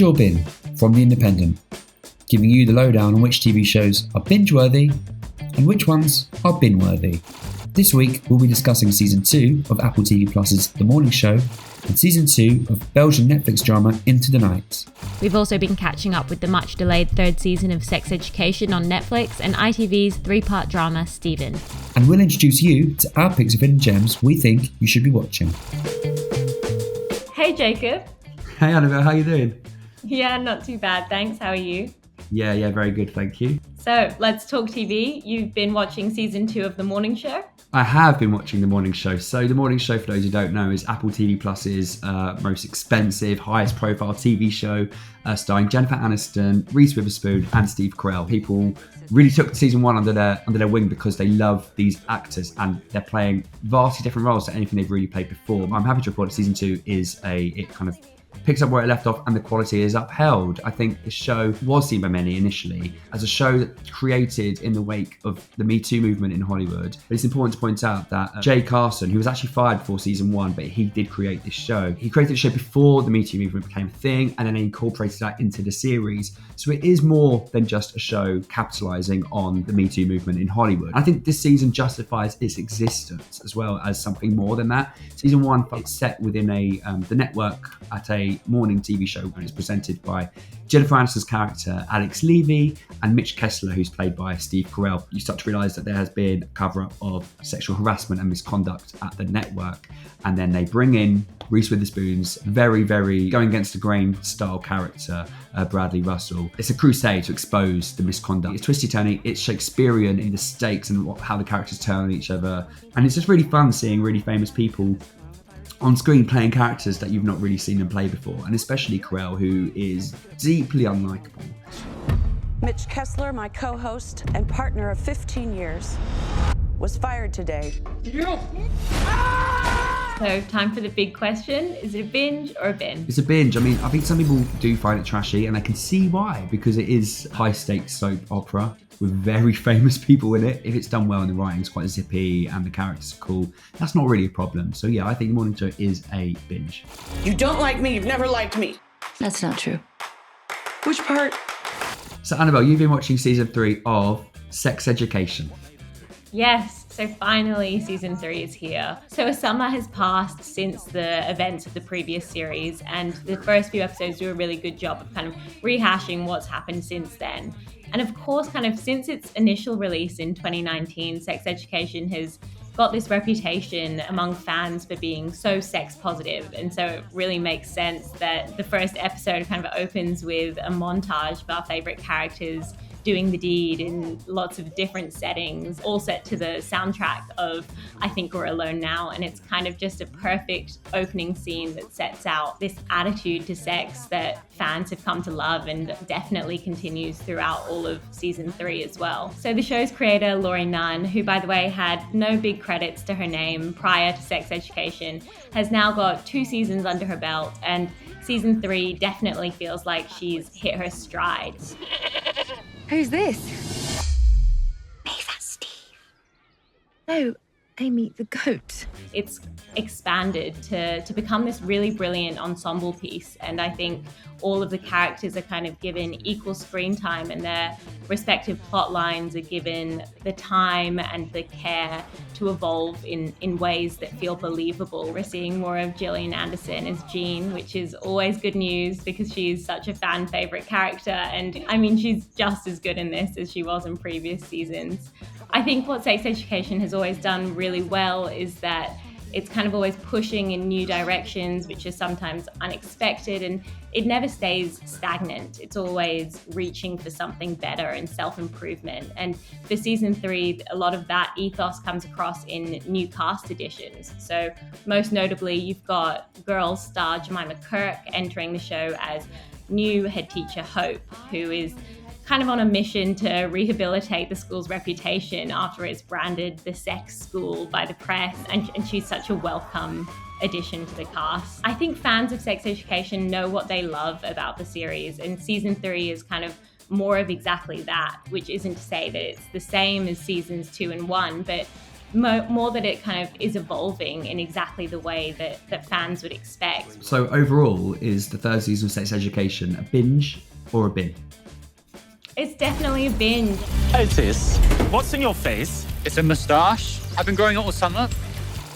Or Bin from The Independent, giving you the lowdown on which TV shows are binge-worthy and which ones are bin-worthy. This week we'll be discussing Season 2 of Apple TV Plus's The Morning Show and Season 2 of Belgian Netflix drama Into the Night. We've also been catching up with the much delayed third season of Sex Education on Netflix and ITV's three-part drama Stephen. And we'll introduce you to our picks of hidden gems we think you should be watching. Hey Jacob. Hey Annabel, how you doing? Yeah, not too bad, thanks. How are you? Yeah, very good, thank you. So, let's talk TV. You've been watching Season 2 of The Morning Show? I have been watching The Morning Show. So The Morning Show, for those who don't know, is Apple TV Plus's most expensive, highest profile TV show, starring Jennifer Aniston, Reese Witherspoon and Steve Carrell. People really took Season 1 under their wing because they love these actors and they're playing vastly different roles to anything they've really played before. I'm happy to report that Season 2 it kind of picks up where it left off and the quality is upheld. I think the show was seen by many initially as a show that created in the wake of the Me Too movement in Hollywood. But it's important to point out that Jay Carson, who was actually fired for Season 1, but he did create this show. He created the show before the Me Too movement became a thing and then incorporated that into the series. So it is more than just a show capitalising on the Me Too movement in Hollywood. I think this season justifies its existence as well as something more than that. Season 1, it's set within the network at a morning TV show and it's presented by Jennifer Aniston's character Alex Levy and Mitch Kessler, who's played by Steve Carell. You start to realise that there has been a cover-up of sexual harassment and misconduct at the network, and then they bring in Reese Witherspoon's very, very going against the grain style character, Bradley Russell. It's a crusade to expose the misconduct. It's twisty-turny, it's Shakespearean in the stakes and how the characters turn on each other, and it's just really fun seeing really famous people on screen playing characters that you've not really seen them play before, and especially Carell, who is deeply unlikable. Mitch Kessler, my co-host and partner of 15 years, was fired today. So, time for the big question. Is it a binge or a bin? It's a binge. I mean, I think some people do find it trashy, and I can see why, because it is high-stakes soap opera with very famous people in it. If it's done well and the writing's quite zippy and the characters are cool, that's not really a problem. So yeah, I think Morning Show is a binge. You don't like me, you've never liked me. That's not true. Which part? So Annabel, you've been watching Season 3 of Sex Education. Yes, so finally Season 3 is here. So a summer has passed since the events of the previous series, and the first few episodes do a really good job of kind of rehashing what's happened since then. And of course, kind of since its initial release in 2019, Sex Education has got this reputation among fans for being so sex positive. And so it really makes sense that the first episode kind of opens with a montage of our favorite characters doing the deed in lots of different settings, all set to the soundtrack of I Think We're Alone Now. And it's kind of just a perfect opening scene that sets out this attitude to sex that fans have come to love and definitely continues throughout all of Season 3 as well. So the show's creator, Laurie Nunn, who by the way had no big credits to her name prior to Sex Education, has now got 2 seasons under her belt, and Season 3 definitely feels like she's hit her stride. Who's this? Me, that's Steve. No, Amy the goat. It's expanded to become this really brilliant ensemble piece, and I think all of the characters are kind of given equal screen time and their respective plot lines are given the time and the care to evolve in ways that feel believable. We're seeing more of Gillian Anderson as Jean, which is always good news because she's such a fan favorite character, and I mean she's just as good in this as she was in previous seasons. I think what Sex Education has always done really well is that it's kind of always pushing in new directions, which is sometimes unexpected, and it never stays stagnant. It's always reaching for something better and self-improvement. And for Season 3, a lot of that ethos comes across in new cast additions. So most notably, you've got Girls star Jemima Kirk entering the show as new head teacher Hope, who is kind of on a mission to rehabilitate the school's reputation after it's branded the sex school by the press, and she's such a welcome addition to the cast. I think fans of Sex Education know what they love about the series, and Season 3 is kind of more of exactly that, which isn't to say that it's the same as Seasons 2 and 1, but more that it kind of is evolving in exactly the way that fans would expect. So overall, is the third season of Sex Education a binge or a bin? It's definitely a binge. Otis, what's in your face? It's a moustache. I've been growing it all summer.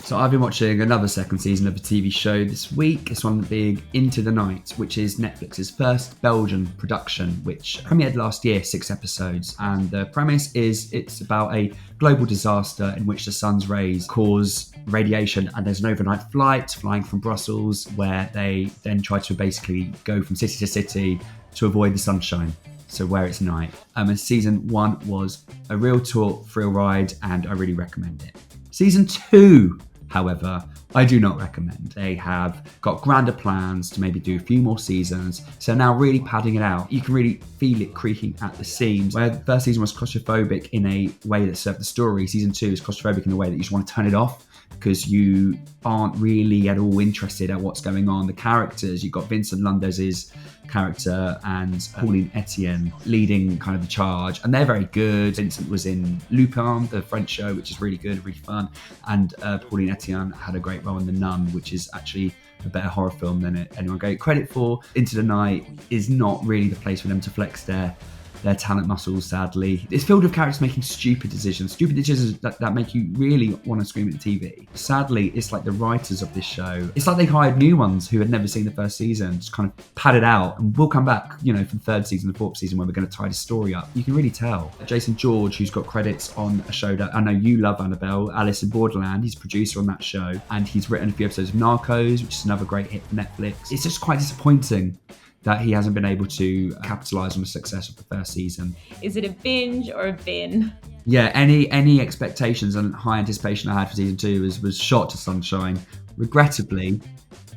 So I've been watching another second season of a TV show this week. This one being Into the Night, which is Netflix's first Belgian production, which premiered last year, 6 episodes. And the premise is it's about a global disaster in which the sun's rays cause radiation, and there's an overnight flight flying from Brussels where they then try to basically go from city to city to avoid the sunshine. So where it's night. And season 1 was a real thrill ride, and I really recommend it. Season 2, however, I do not recommend. They have got grander plans to maybe do a few more seasons, so now really padding it out. You can really feel it creaking at the seams. Where the first season was claustrophobic in a way that served the story, season 2 is claustrophobic in a way that you just want to turn it off, because you aren't really at all interested at what's going on. The characters, you've got Vincent Lundez's character and Pauline Etienne leading kind of the charge, and they're very good. Vincent was in Lupin, the French show, which is really good, really fun, and Pauline Etienne had a great role in The Nun, which is actually a better horror film than anyone gave credit for. Into the Night is not really the place for them to flex their talent muscles, sadly. It's filled with characters making stupid decisions that make you really want to scream at the TV. Sadly, it's like the writers of this show, it's like they hired new ones who had never seen the first season, just kind of pad it out, and we'll come back, for the third season, the fourth season, where we're going to tie the story up. You can really tell. Jason George, who's got credits on a show that I know you love, Annabel, Alice in Borderland, he's producer on that show, and he's written a few episodes of Narcos, which is another great hit for Netflix. It's just quite disappointing that he hasn't been able to capitalise on the success of the first season. Is it a binge or a bin? Yeah, any expectations and high anticipation I had for season 2 was shot to sunshine. Regrettably,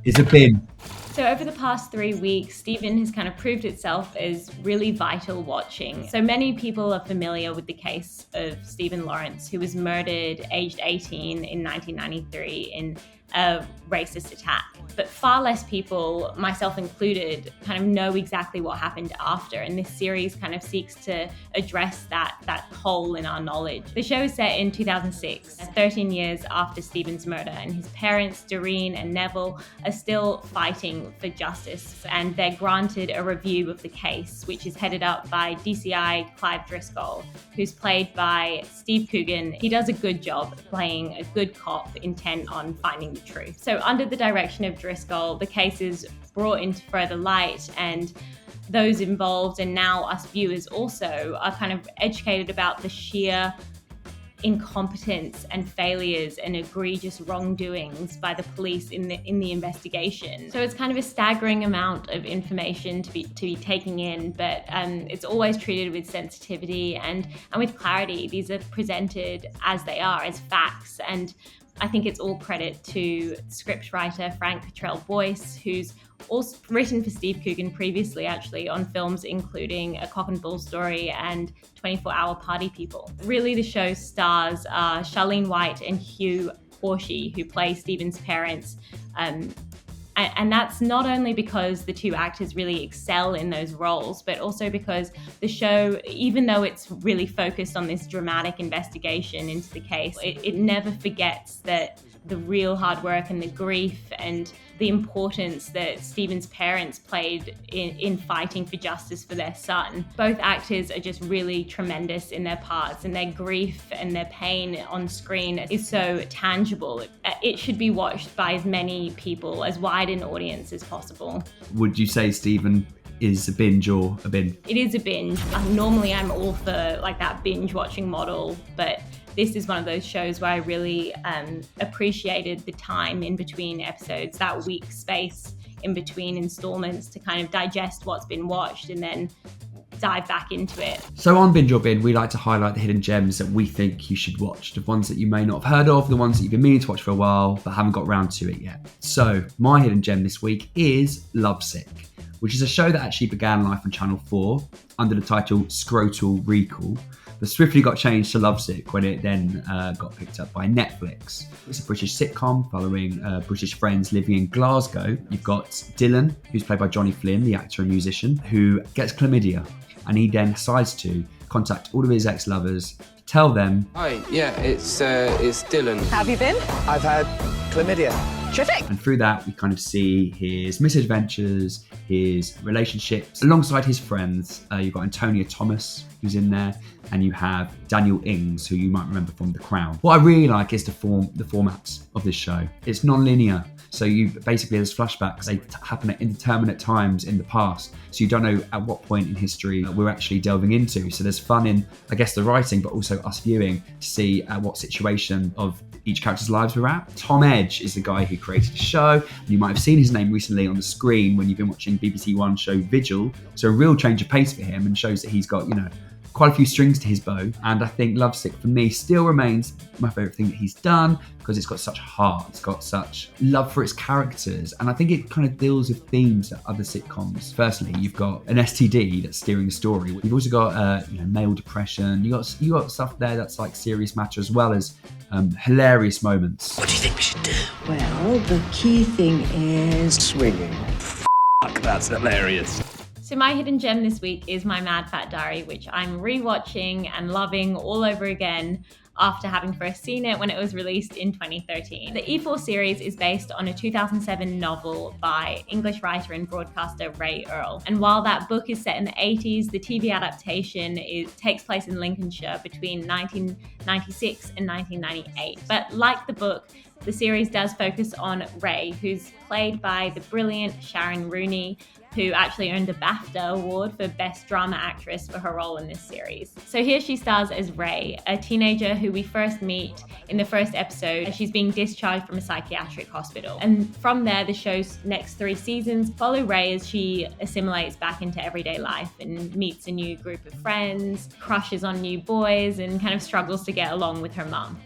it's a bin. So over the past 3 weeks, Stephen has kind of proved itself as really vital watching. So many people are familiar with the case of Stephen Lawrence, who was murdered aged 18 in 1993 in a racist attack. But far less people, myself included, kind of know exactly what happened after. And this series kind of seeks to address that hole in our knowledge. The show is set in 2006, 13 years after Stephen's murder, and his parents, Doreen and Neville, are still fighting for justice. And they're granted a review of the case, which is headed up by DCI Clive Driscoll, who's played by Steve Coogan. He does a good job playing a good cop intent on finding the truth. So under the direction of Driscoll, the case is brought into further light, and those involved, and now us viewers also, are kind of educated about the sheer incompetence and failures and egregious wrongdoings by the police in the investigation. So it's kind of a staggering amount of information to be taking in, but it's always treated with sensitivity and with clarity. These are presented as they are, as facts, and I think it's all credit to scriptwriter Frank Cottrell Boyce, who's also written for Steve Coogan previously, actually, on films including A Cock and Bull Story and 24-Hour Party People. Really, the show's stars are Charlene White and Hugh Horshey, who play Stephen's parents. And that's not only because the two actors really excel in those roles, but also because the show, even though it's really focused on this dramatic investigation into the case, it never forgets that the real hard work and the grief and the importance that Stephen's parents played in fighting for justice for their son. Both actors are just really tremendous in their parts, and their grief and their pain on screen is so tangible. It should be watched by as many people, as wide an audience as possible. Would you say Stephen is a binge or a bin? It is a binge. Normally I'm all for like that binge watching model, but this is one of those shows where I really appreciated the time in between episodes, that week space in between installments to kind of digest what's been watched and then dive back into it. So on Binge or Bin, we like to highlight the hidden gems that we think you should watch, the ones that you may not have heard of, the ones that you've been meaning to watch for a while but haven't got round to it yet. So my hidden gem this week is Lovesick, which is a show that actually began life on Channel 4 under the title Scrotal Recall, but swiftly got changed to Lovesick when it then got picked up by Netflix. It's a British sitcom following British friends living in Glasgow. You've got Dylan, who's played by Johnny Flynn, the actor and musician, who gets chlamydia, and he then decides to contact all of his ex-lovers, tell them, Hi, yeah, it's Dylan. How have you been? I've had chlamydia. Terrific. and through that we kind of see his misadventures, his relationships, alongside his friends. You've got Antonia Thomas, who's in there, and you have Daniel Ings, who you might remember from The Crown. What I really like is the format of this show. It's non-linear. So you basically, there's flashbacks, they happen at indeterminate times in the past. So you don't know at what point in history we're actually delving into. So there's fun in, I guess, the writing, but also us viewing to see at what situation of each character's lives we're at. Tom Edge is the guy who created the show. And you might have seen his name recently on the screen when you've been watching BBC One show Vigil. So a real change of pace for him, and shows that he's got, quite a few strings to his bow. And I think Lovesick for me still remains my favourite thing that he's done, because it's got such heart, it's got such love for its characters, and I think it kind of deals with themes that other sitcoms. Firstly, you've got an STD that's steering the story. You've also got male depression. You got stuff there that's like serious matter, as well as hilarious moments. What do you think we should do? Well, the key thing is Swinging. Fuck, that's hilarious. So my hidden gem this week is My Mad Fat Diary, which I'm rewatching and loving all over again after having first seen it when it was released in 2013. The E4 series is based on a 2007 novel by English writer and broadcaster Ray Earl. And while that book is set in the 80s, the TV adaptation takes place in Lincolnshire between 1996 and 1998. But like the book, the series does focus on Ray, who's played by the brilliant Sharon Rooney, who actually earned a BAFTA award for Best Drama Actress for her role in this series. So here she stars as Ray, a teenager who we first meet in the first episode as she's being discharged from a psychiatric hospital. And from there, the show's next 3 seasons follow Ray as she assimilates back into everyday life and meets a new group of friends, crushes on new boys, and kind of struggles to get along with her mum.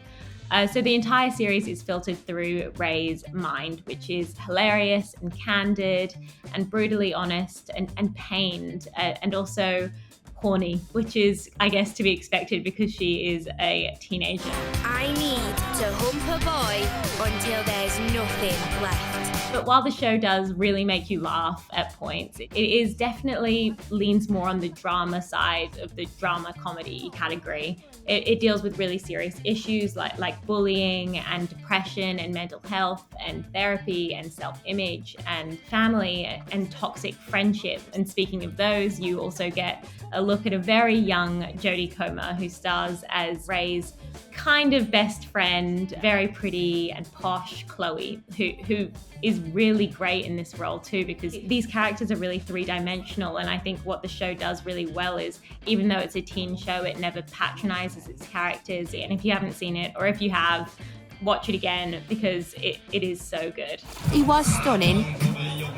So the entire series is filtered through Ray's mind, which is hilarious and candid and brutally honest and pained and also horny, which is, I guess, to be expected because she is a teenager. I need to hump a boy until there's nothing left. But while the show does really make you laugh at points, it is definitely leans more on the drama side of the drama comedy category. It deals with really serious issues like bullying and depression and mental health and therapy and self-image and family and toxic friendship. And speaking of those, you also get a look at a very young Jodie Comer, who stars as Ray's kind of best friend, very pretty and posh Chloe, who is really great in this role too, because these characters are really three-dimensional. And I think what the show does really well is, even though it's a teen show, it never patronizes its characters. And if you haven't seen it, or if you have, watch it again, because it is so good. He was stunning,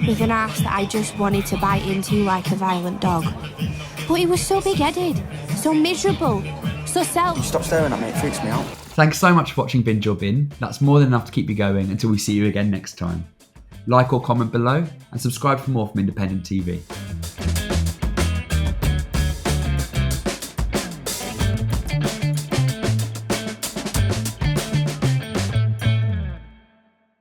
with an ass that I just wanted to bite into like a violent dog. But he was so big-headed, so miserable, so self. Stop staring at me, it freaks me out. Thanks so much for watching Binge or Bin. That's more than enough to keep you going until we see you again next time. Like or comment below, and subscribe for more from Independent TV.